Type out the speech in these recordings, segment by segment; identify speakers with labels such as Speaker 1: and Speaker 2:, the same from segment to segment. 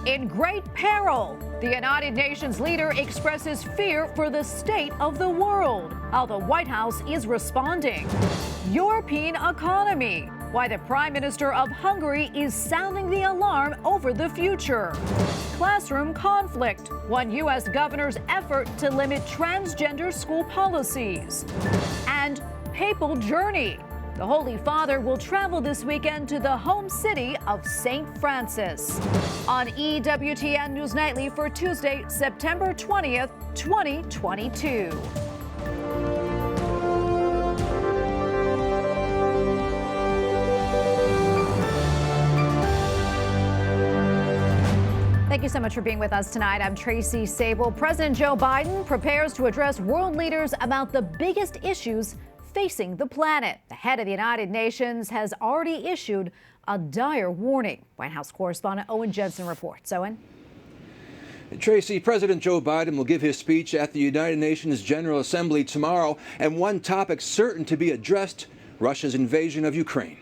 Speaker 1: In great peril, the United Nations leader expresses fear for the state of the world. How the White House is responding. European economy. Why the Prime Minister of Hungary is sounding the alarm over the future. Classroom conflict. One U.S. governor's effort to limit transgender school policies. And papal journey. The Holy Father will travel this weekend to the home city of St. Francis. On EWTN News Nightly for Tuesday, September 20th, 2022. Thank you so much for being with us tonight. I'm Tracy Sable. President Joe Biden prepares to address world leaders about the biggest issues facing the planet. The head of the United Nations has already issued a dire warning. White House correspondent Owen Jensen reports. Owen?
Speaker 2: Tracy, President Joe Biden will give his speech at the United Nations General Assembly tomorrow, and one topic certain to be addressed, Russia's invasion of Ukraine.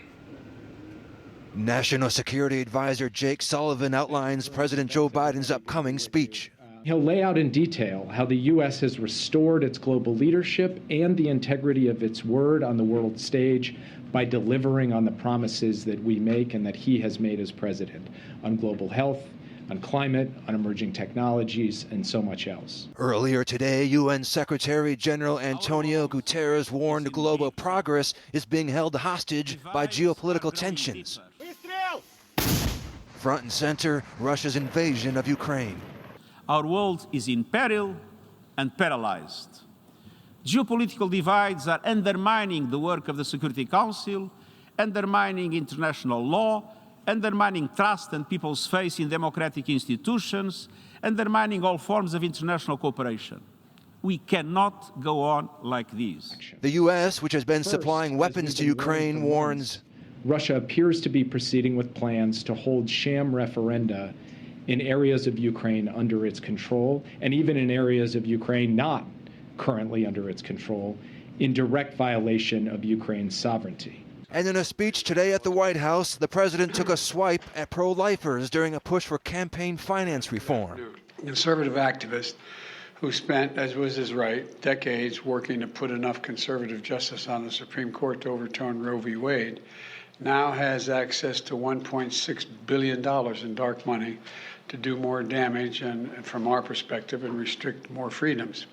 Speaker 2: National Security Advisor Jake Sullivan outlines President Joe Biden's upcoming speech.
Speaker 3: He'll lay out in detail how the U.S. has restored its global leadership and the integrity of its word on the world stage by delivering on the promises that we make and that he has made as president on global health, on climate, on emerging technologies, and so much else.
Speaker 2: Earlier today, UN Secretary General Antonio Guterres warned global progress is being held hostage by geopolitical tensions. Front and center, Russia's invasion of Ukraine.
Speaker 4: Our world is in peril and paralyzed. Geopolitical divides are undermining the work of the Security Council, undermining international law, undermining trust and people's faith in democratic institutions, undermining all forms of international cooperation. We cannot go on like this.
Speaker 2: The U.S., which has been supplying weapons to Ukraine, warns
Speaker 3: Russia appears to be proceeding with plans to hold sham referenda in areas of Ukraine under its control, and even in areas of Ukraine not currently under its control, in direct violation of Ukraine's sovereignty.
Speaker 2: And in a speech today at the White House, the president took a swipe at pro-lifers during a push for campaign finance reform.
Speaker 5: Conservative activist who spent, as was his right, decades working to put enough conservative justice on the Supreme Court to overturn Roe v. Wade, now has access to $1.6 billion in dark money to do more damage and from our perspective, and restrict more freedoms.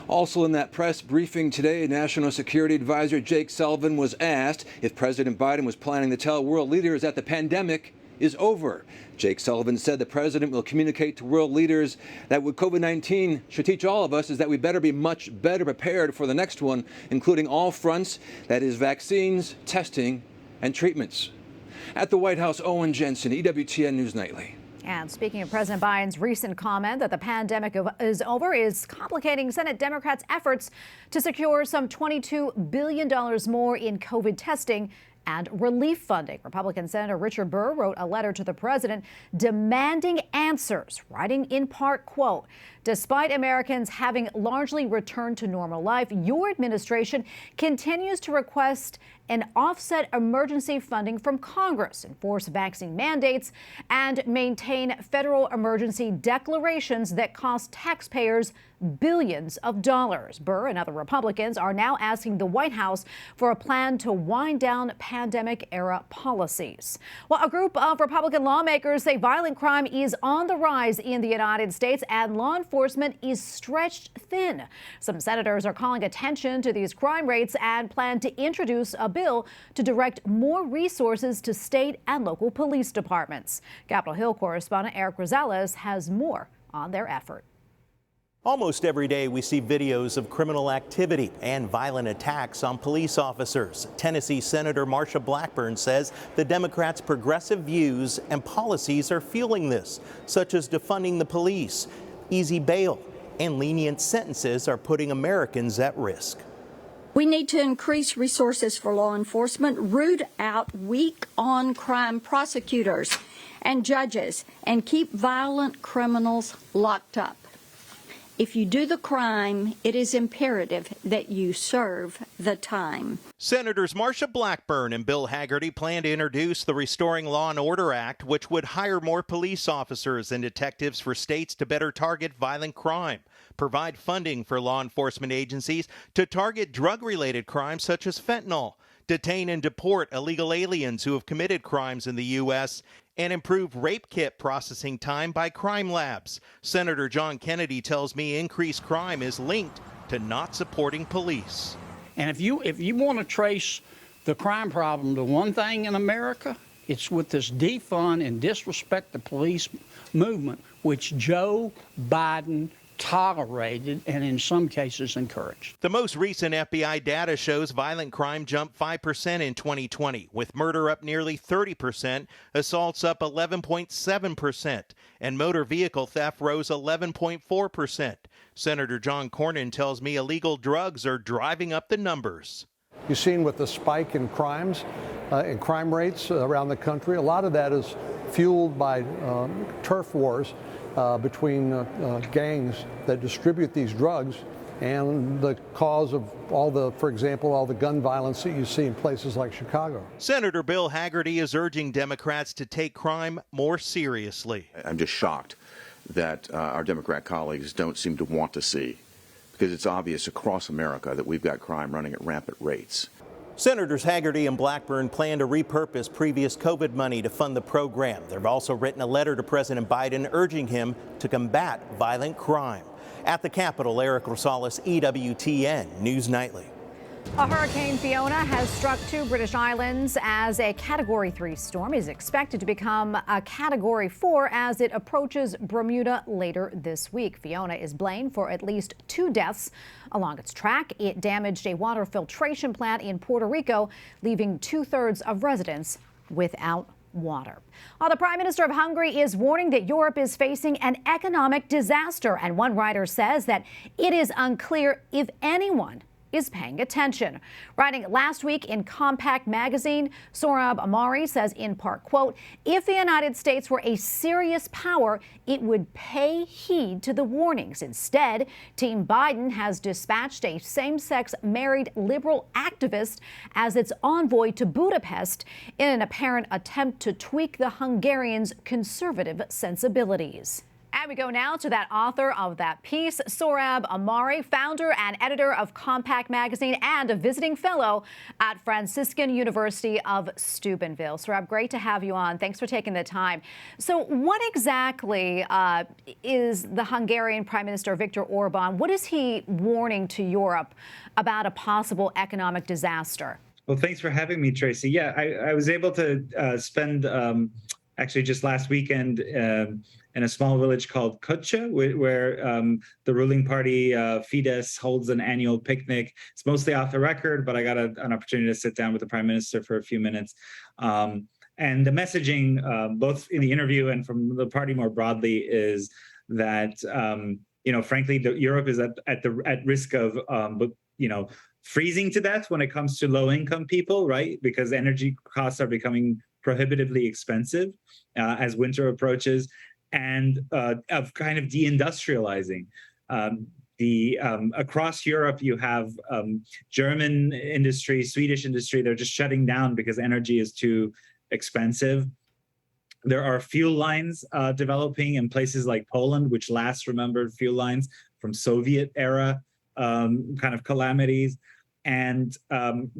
Speaker 2: Also in that press briefing today, National Security Advisor Jake Sullivan was asked if President Biden was planning to tell world leaders that the pandemic is over. Jake Sullivan said the president will communicate to world leaders that what COVID-19 should teach all of us is that we better be much better prepared for the next one, including all fronts, that is vaccines, testing, and treatments. At the White House, Owen Jensen, EWTN News Nightly.
Speaker 1: And speaking of President Biden's recent comment that the pandemic is over is complicating Senate Democrats' efforts to secure some $22 billion more in COVID testing and relief funding. Republican Senator Richard Burr wrote a letter to the president demanding answers, writing in part, quote, "Despite Americans having largely returned to normal life, your administration continues to request and offset emergency funding from Congress, enforce vaccine mandates, and maintain federal emergency declarations that cost taxpayers billions of dollars." Burr and other Republicans are now asking the White House for a plan to wind down pandemic-era policies. Well, a group of Republican lawmakers say violent crime is on the rise in the United States and law enforcement is stretched thin. Some senators are calling attention to these crime rates and plan to introduce a bill to direct more resources to state and local police departments. Capitol Hill correspondent Eric Rosales has more on their effort.
Speaker 6: Almost every day we see videos of criminal activity and violent attacks on police officers. Tennessee Senator Marsha Blackburn says the Democrats' progressive views and policies are fueling this, such as defunding the police, easy bail, and lenient sentences are putting Americans at risk.
Speaker 7: We need to increase resources for law enforcement, root out weak on crime prosecutors and judges, and keep violent criminals locked up. If you do the crime, it is imperative that you serve the time.
Speaker 6: Senators Marsha Blackburn and Bill Hagerty plan to introduce the Restoring Law and Order Act, which would hire more police officers and detectives for states to better target violent crime, provide funding for law enforcement agencies to target drug-related crimes such as fentanyl, detain and deport illegal aliens who have committed crimes in the U.S., and improve rape kit processing time by crime labs. Senator John Kennedy tells me increased crime is linked to not supporting police.
Speaker 8: And if you want to trace the crime problem to one thing in America, it's with this defund and disrespect the police movement, which Joe Biden tolerated and in some cases encouraged.
Speaker 6: The most recent FBI data shows violent crime jumped 5% in 2020, with murder up nearly 30%, assaults up 11.7%, and motor vehicle theft rose 11.4%. Senator John Cornyn tells me illegal drugs are driving up the numbers.
Speaker 9: You've seen with the spike in crimes, in crime rates around the country, a lot of that is fueled by turf wars between gangs that distribute these drugs and the cause of for example, all the gun violence that you see in places like Chicago.
Speaker 6: Senator Bill Hagerty is urging Democrats to take crime more seriously.
Speaker 10: I'm just shocked that our Democrat colleagues don't seem to want to see, because it's obvious across America that we've got crime running at rampant rates.
Speaker 6: Senators Hagerty and Blackburn plan to repurpose previous COVID money to fund the program. They've also written a letter to President Biden urging him to combat violent crime. At the Capitol, Eric Rosales, EWTN News Nightly.
Speaker 1: A Hurricane Fiona has struck 2 British islands as a Category 3 storm. It is expected to become a Category 4 as it approaches Bermuda later this week. Fiona is blamed for at least 2 deaths along its track. It damaged a water filtration plant in Puerto Rico, leaving 2/3 of residents without water. The Prime Minister of Hungary is warning that Europe is facing an economic disaster, and one writer says that it is unclear if anyone is paying attention. Writing last week in Compact magazine, Sohrab Ahmari says in part, quote, if the United States were a serious power, it would pay heed to the warnings. Instead, Team Biden has dispatched a same-sex married liberal activist as its envoy to Budapest in an apparent attempt to tweak the Hungarians' conservative sensibilities. And we go now to that author of that piece, Sohrab Ahmari, founder and editor of Compact magazine and a visiting fellow at Franciscan University of Steubenville. Sohrab, great to have you on. Thanks for taking the time. So what exactly is the Hungarian Prime Minister Viktor Orban? What is he warning to Europe about a possible economic disaster?
Speaker 11: Well, thanks for having me, Tracy. Yeah, I was able to spend actually just last weekend in a small village called Kutya, where the ruling party, Fidesz, holds an annual picnic. It's mostly off the record, but I got an opportunity to sit down with the Prime Minister for a few minutes. And the messaging, both in the interview and from the party more broadly, is that, frankly, Europe is at risk of, freezing to death when it comes to low-income people, right? Because energy costs are becoming prohibitively expensive as winter approaches, and of kind of deindustrializing. Across Europe, you have German industry, Swedish industry, they're just shutting down because energy is too expensive. There are fuel lines developing in places like Poland, which last remembered fuel lines from Soviet era kind of calamities. And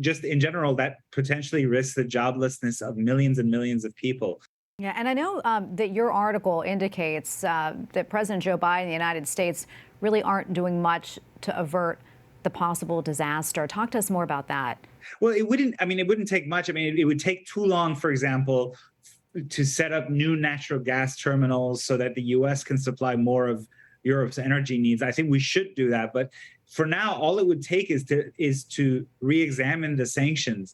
Speaker 11: just in general, that potentially risks the joblessness of millions and millions of people.
Speaker 1: Yeah, and I know that your article indicates that President Joe Biden and the United States really aren't doing much to avert the possible disaster. Talk to us more about that.
Speaker 11: Well, it wouldn't take much. It would take too long, for example, to set up new natural gas terminals so that the U.S. can supply more of Europe's energy needs. I think we should do that. But for now, all it would take is to re-examine the sanctions.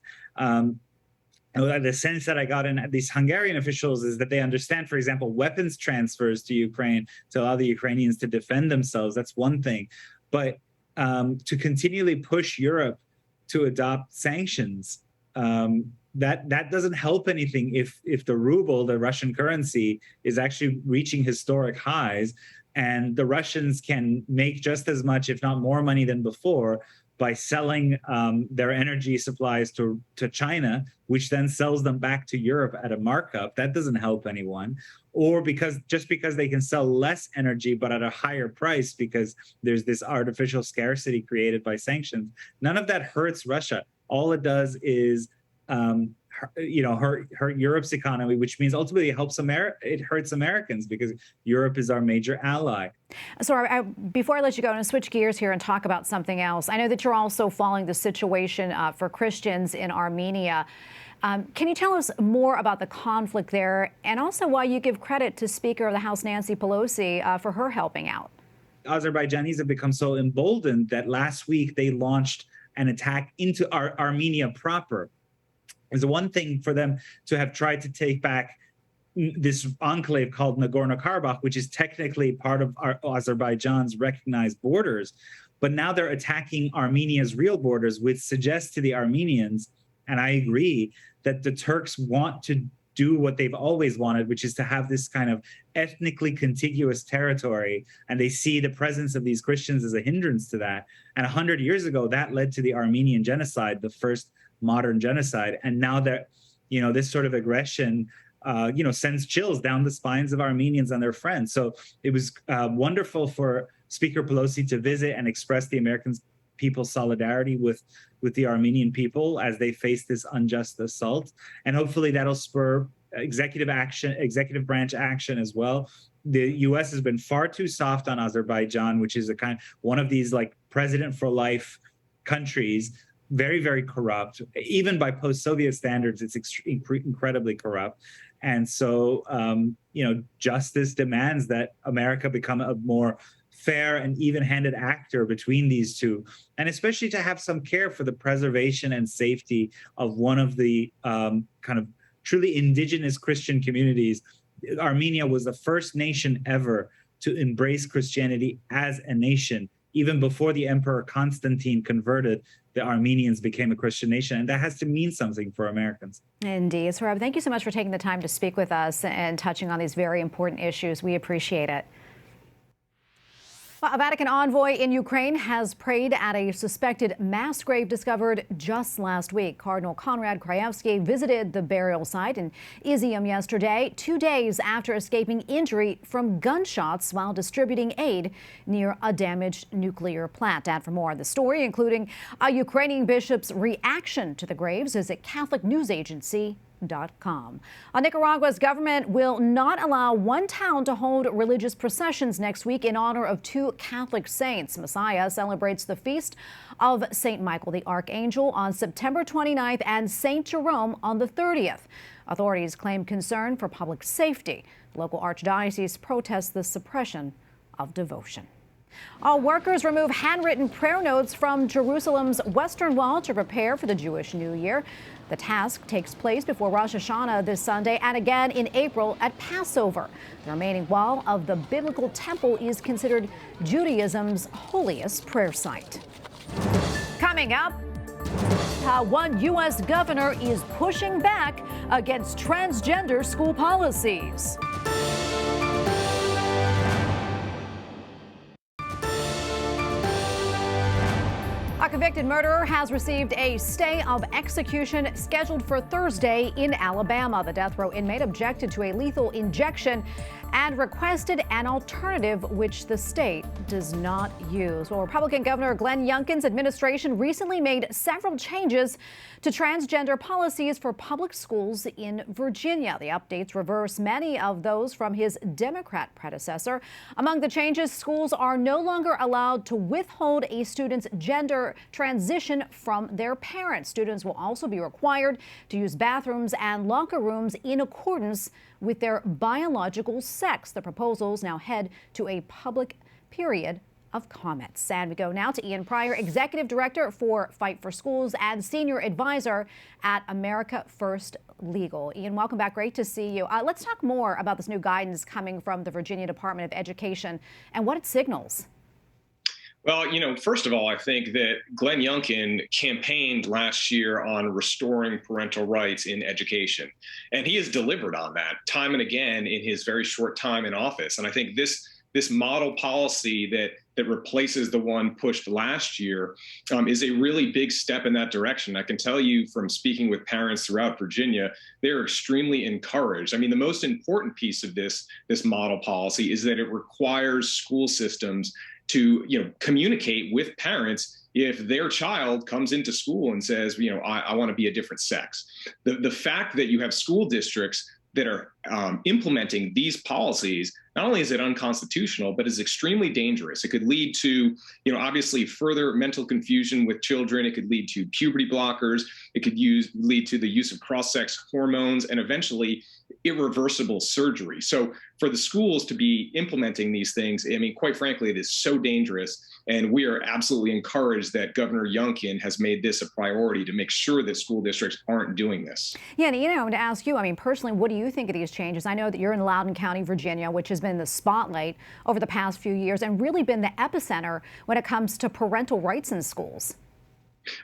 Speaker 11: The sense that I got in these Hungarian officials is that they understand, for example, weapons transfers to Ukraine to allow the Ukrainians to defend themselves. That's one thing. But to continually push Europe to adopt sanctions, that doesn't help anything if the ruble, the Russian currency, is actually reaching historic highs. And the Russians can make just as much, if not more money than before, by selling their energy supplies to China, which then sells them back to Europe at a markup. That doesn't help anyone. Or because they can sell less energy, but at a higher price because there's this artificial scarcity created by sanctions. None of that hurts Russia. All it does is hurt Europe's economy, which means ultimately it hurts Americans because Europe is our major ally.
Speaker 1: So before I let you go, I'm going to switch gears here and talk about something else. I know that you're also following the situation for Christians in Armenia. Can you tell us more about the conflict there and also why you give credit to Speaker of the House Nancy Pelosi for her helping out?
Speaker 11: Azerbaijanis have become so emboldened that last week they launched an attack into Armenia proper. It's one thing for them to have tried to take back this enclave called Nagorno-Karabakh, which is technically part of Azerbaijan's recognized borders. But now they're attacking Armenia's real borders, which suggests to the Armenians, and I agree, that the Turks want to do what they've always wanted, which is to have this kind of ethnically contiguous territory. And they see the presence of these Christians as a hindrance to that. And 100 years ago, that led to the Armenian genocide, the first modern genocide. And now that, this sort of aggression, sends chills down the spines of Armenians and their friends. So it was wonderful for Speaker Pelosi to visit and express the American people's solidarity with the Armenian people as they face this unjust assault. And hopefully that'll spur executive branch action as well. The U.S. has been far too soft on Azerbaijan, which is one of these like president for life countries, very, very corrupt. Even by post-Soviet standards, it's incredibly corrupt. And so, justice demands that America become a more fair and even-handed actor between these two, and especially to have some care for the preservation and safety of one of the kind of truly indigenous Christian communities. Armenia was the first nation ever to embrace Christianity as a nation. Even before the Emperor Constantine converted, the Armenians became a Christian nation, and that has to mean something for Americans.
Speaker 1: Indeed. Sohrab, thank you so much for taking the time to speak with us and touching on these very important issues. We appreciate it. A Vatican envoy in Ukraine has prayed at a suspected mass grave discovered just last week. Cardinal Konrad Krajewski visited the burial site in Izium yesterday, 2 days after escaping injury from gunshots while distributing aid near a damaged nuclear plant. And for more on the story, including a Ukrainian bishop's reaction to the graves, visit Catholic News Agency. Nicaragua's government will not allow one town to hold religious processions next week in honor of two Catholic saints. Messiah celebrates the feast of St. Michael the Archangel on September 29th and St. Jerome on the 30th. Authorities claim concern for public safety. The local archdiocese protests the suppression of devotion. All workers remove handwritten prayer notes from Jerusalem's Western Wall to prepare for the Jewish New Year. The task takes place before Rosh Hashanah this Sunday and again in April at Passover. The remaining wall of the biblical temple is considered Judaism's holiest prayer site. Coming up, how one U.S. governor is pushing back against transgender school policies. A convicted murderer has received a stay of execution scheduled for Thursday in Alabama. The death row inmate objected to a lethal injection and requested an alternative which the state does not use. Well, Republican Governor Glenn Youngkin's administration recently made several changes to transgender policies for public schools in Virginia. The updates reverse many of those from his Democrat predecessor. Among the changes, schools are no longer allowed to withhold a student's gender transition from their parents. Students will also be required to use bathrooms and locker rooms in accordance with their biological sex. The proposals now head to a public period of comments. And we go now to Ian Pryor, Executive Director for Fight for Schools and Senior Advisor at America First Legal. Ian, welcome back. Great to see you. Let's talk more about this new guidance coming from the Virginia Department of Education and what it signals.
Speaker 12: Well, first of all, I think that Glenn Youngkin campaigned last year on restoring parental rights in education, and he has delivered on that time and again in his very short time in office. And I think this this model policy that replaces the one pushed last year is a really big step in that direction. I can tell you from speaking with parents throughout Virginia, they're extremely encouraged. I mean, the most important piece of this model policy is that it requires school systems to communicate with parents if their child comes into school and says, I want to be a different sex. The fact that you have school districts that are implementing these policies, not only is it unconstitutional, but is extremely dangerous. It could lead to, obviously further mental confusion with children. It could lead to puberty blockers. It could lead to the use of cross-sex hormones and eventually irreversible surgery. So for the schools to be implementing these things, I mean, quite frankly, it is so dangerous. And we are absolutely encouraged that Governor Youngkin has made this a priority to make sure that school districts aren't doing this.
Speaker 1: Yeah, and I want to ask you, I mean, personally, what do you think of these changes? I know that you're in Loudoun County, Virginia, which has been in the spotlight over the past few years and really been the epicenter when it comes to parental rights in schools.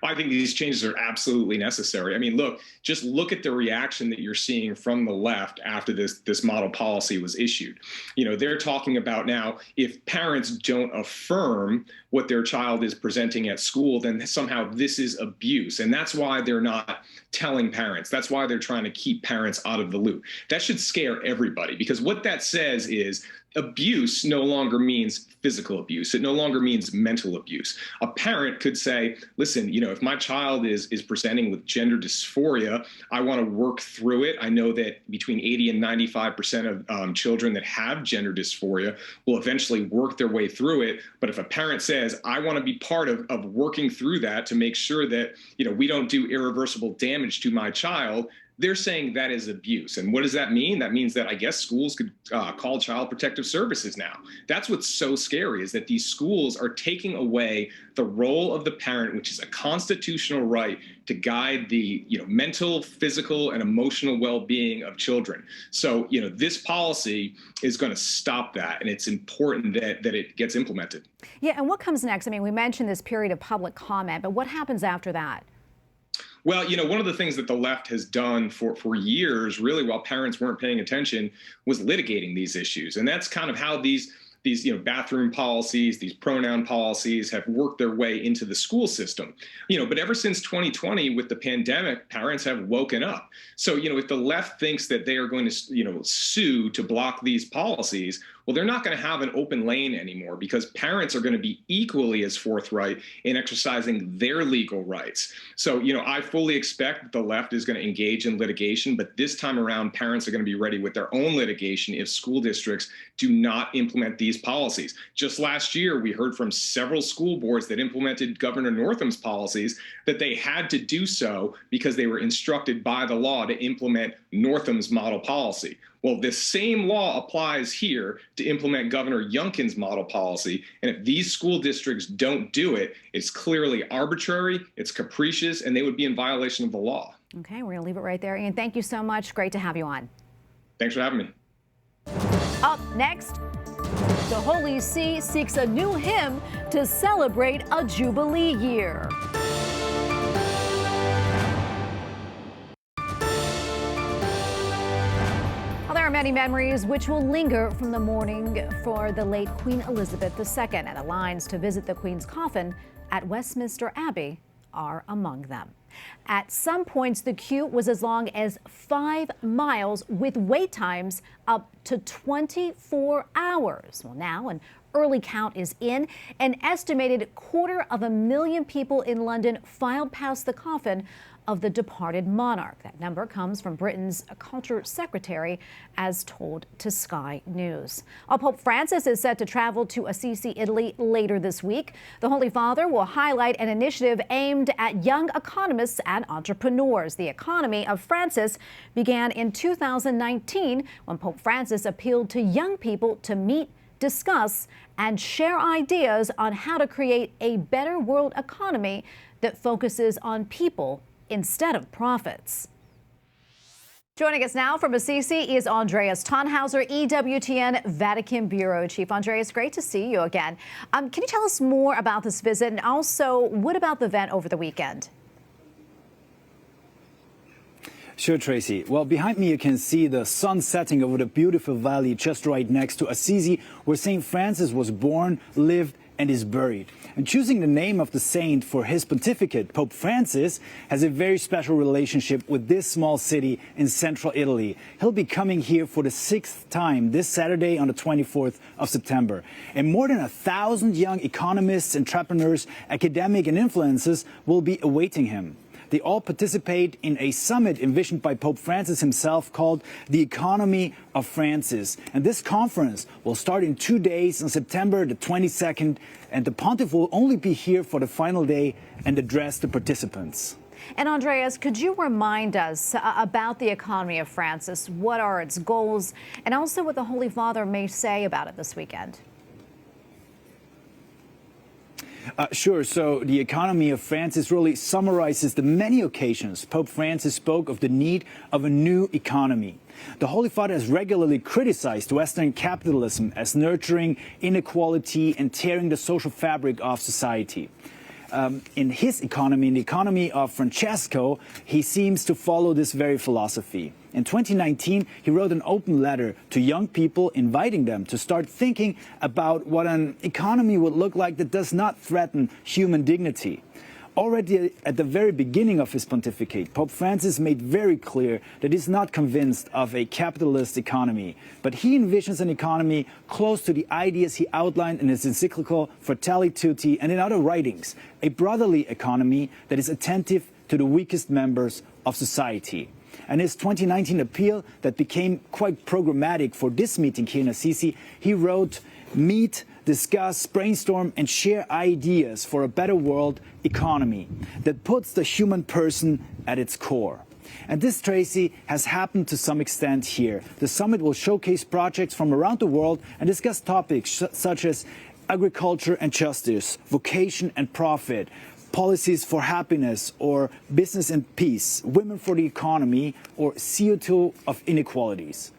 Speaker 12: I think these changes are absolutely necessary. I mean, just look at the reaction that you're seeing from the left after this model policy was issued. They're talking about now, if parents don't affirm what their child is presenting at school, then somehow this is abuse. And that's why they're not telling parents. That's why they're trying to keep parents out of the loop. That should scare everybody, because what that says is abuse no longer means physical abuse. It no longer means mental abuse. A parent could say, listen, if my child is presenting with gender dysphoria, I want to work through it. I know that between 80 and 95% of children that have gender dysphoria will eventually work their way through it. But if a parent says, I want to be part of working through that to make sure that, we don't do irreversible damage to my child, they're saying that is abuse. And what does that mean? That means that I guess schools could call Child Protective Services now. That's what's so scary, is that these schools are taking away the role of the parent, which is a constitutional right to guide the mental, physical, and emotional well-being of children. So, this policy is going to stop that, and it's important that it gets implemented.
Speaker 1: Yeah, and what comes next? I mean, we mentioned this period of public comment, but what happens after that?
Speaker 12: Well, one of the things that the left has done for years, really, while parents weren't paying attention, was litigating these issues. And that's kind of how these bathroom policies, these pronoun policies have worked their way into the school system. But ever since 2020, with the pandemic, parents have woken up. So, if the left thinks that they are going to, sue to block these policies, well, they're not going to have an open lane anymore, because parents are going to be equally as forthright in exercising their legal rights. So, I fully expect that the left is going to engage in litigation, but this time around, parents are going to be ready with their own litigation if school districts do not implement these policies. Just last year, we heard from several school boards that implemented Governor Northam's policies that they had to do so because they were instructed by the law to implement Northam's model policy. Well, this same law applies here to implement Governor Youngkin's model policy. And if these school districts don't do it, it's clearly arbitrary, it's capricious, and they would be in violation of the law.
Speaker 1: Okay, we're going to leave it right there. Ian, thank you so much. Great to have you on.
Speaker 12: Thanks for having me.
Speaker 1: Up next, the Holy See seeks a new hymn to celebrate a Jubilee year. There are many memories which will linger from the mourning for the late Queen Elizabeth II, and the lines to visit the Queen's coffin at Westminster Abbey are among them. At some points, the queue was as long as 5 miles, with wait times up to 24 hours. Well, now an early count is in. An estimated 250,000 people in London filed past the coffin of the departed monarch. That number comes from Britain's Culture Secretary, as told to Sky News. Pope Francis is set to travel to Assisi, Italy later this week. The Holy Father will highlight an initiative aimed at young economists and entrepreneurs. The economy of Francis began in 2019 when Pope Francis appealed to young people to meet, discuss, and share ideas on how to create a better world economy that focuses on people instead of profits. Joining us now from Assisi is Andreas Thonhauser, EWTN Vatican Bureau Chief. Andreas, great to see you again. Can you tell us more about this visit, and also what about the event over the weekend?
Speaker 13: Sure, Tracy. Well, behind me you can see the sun setting over the beautiful valley just right next to Assisi, where St. Francis was born, lived, and is buried. And choosing the name of the saint for his pontificate, Pope Francis has a very special relationship with this small city in central Italy. He'll be coming here for the 6th time this Saturday on the 24th of September. And more than 1,000 young economists, entrepreneurs, academics, and influencers will be awaiting him. They all participate in a summit envisioned by Pope Francis himself called the Economy of Francis. And this conference will start in 2 days on September the 22nd, and the pontiff will only be here for the final day and address the participants.
Speaker 1: And Andreas, could you remind us about the Economy of Francis? What are its goals, and also what the Holy Father may say about it this weekend?
Speaker 13: Sure. So the Economy of Francis really summarizes the many occasions Pope Francis spoke of the need of a new economy. The Holy Father has regularly criticized Western capitalism as nurturing inequality and tearing the social fabric of society. In his economy, in the economy of Francesco, he seems to follow this very philosophy. In 2019, he wrote an open letter to young people, inviting them to start thinking about what an economy would look like that does not threaten human dignity. Already at the very beginning of his pontificate, Pope Francis made very clear that he's not convinced of a capitalist economy, but he envisions an economy close to the ideas he outlined in his encyclical Fratelli Tutti and in other writings, a brotherly economy that is attentive to the weakest members of society. And his 2019 appeal that became quite programmatic for this meeting here in Assisi, he wrote, "Meet, discuss, brainstorm, and share ideas for a better world economy that puts the human person at its core." And this, Tracy, has happened to some extent here. The summit will showcase projects from around the world and discuss topics such as agriculture and justice, vocation and profit, policies for happiness or business and peace, women for the economy, or CO2 of inequalities.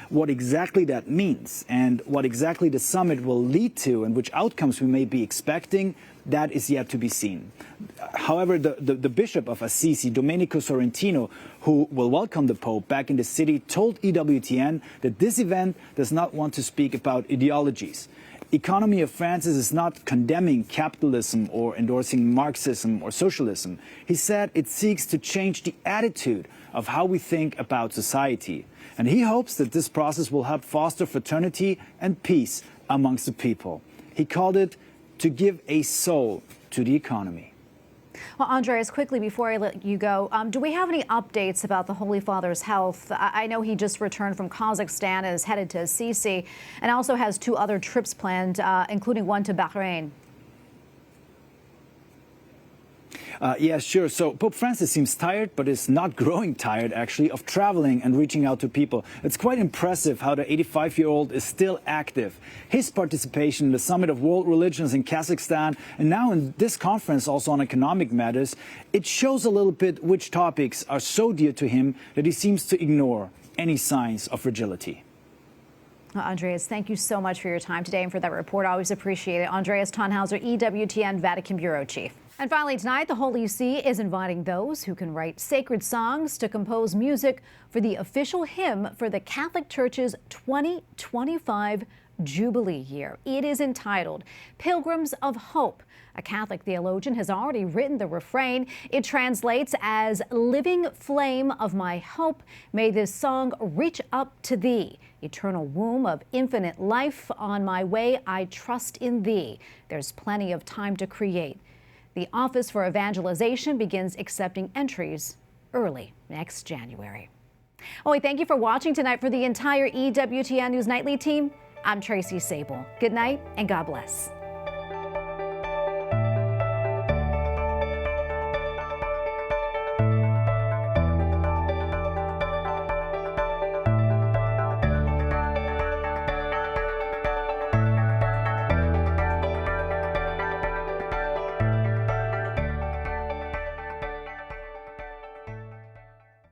Speaker 13: What exactly that means and what exactly the summit will lead to and which outcomes we may be expecting, that is yet to be seen. However, the Bishop of Assisi, Domenico Sorrentino, who will welcome the Pope back in the city, told EWTN that this event does not want to speak about ideologies. Economy of Francis is not condemning capitalism or endorsing Marxism or socialism. He said it seeks to change the attitude of how we think about society. And he hopes that this process will help foster fraternity and peace amongst the people. He called it to give a soul to the economy.
Speaker 1: Well, Andreas, quickly before I let you go, do we have any updates about the Holy Father's health? I know he just returned from Kazakhstan and is headed to Assisi and also has 2 other trips planned, including one to Bahrain.
Speaker 13: Yeah, sure. So Pope Francis seems tired, but is not growing tired, actually, of traveling and reaching out to people. It's quite impressive how the 85-year-old is still active. His participation in the Summit of World Religions in Kazakhstan and now in this conference also on economic matters, it shows a little bit which topics are so dear to him that he seems to ignore any signs of fragility.
Speaker 1: Andreas, thank you so much for your time today and for that report. I always appreciate it. Andreas Thonhauser, EWTN Vatican Bureau Chief. And finally tonight, the Holy See is inviting those who can write sacred songs to compose music for the official hymn for the Catholic Church's 2025 Jubilee Year. It is entitled Pilgrims of Hope. A Catholic theologian has already written the refrain. It translates as "Living flame of my hope, may this song reach up to thee. Eternal womb of infinite life, on my way I trust in thee." There's plenty of time to create. The Office for Evangelization begins accepting entries early next January. We thank you for watching tonight. For the entire EWTN News Nightly team, I'm Tracy Sable. Good night and God bless.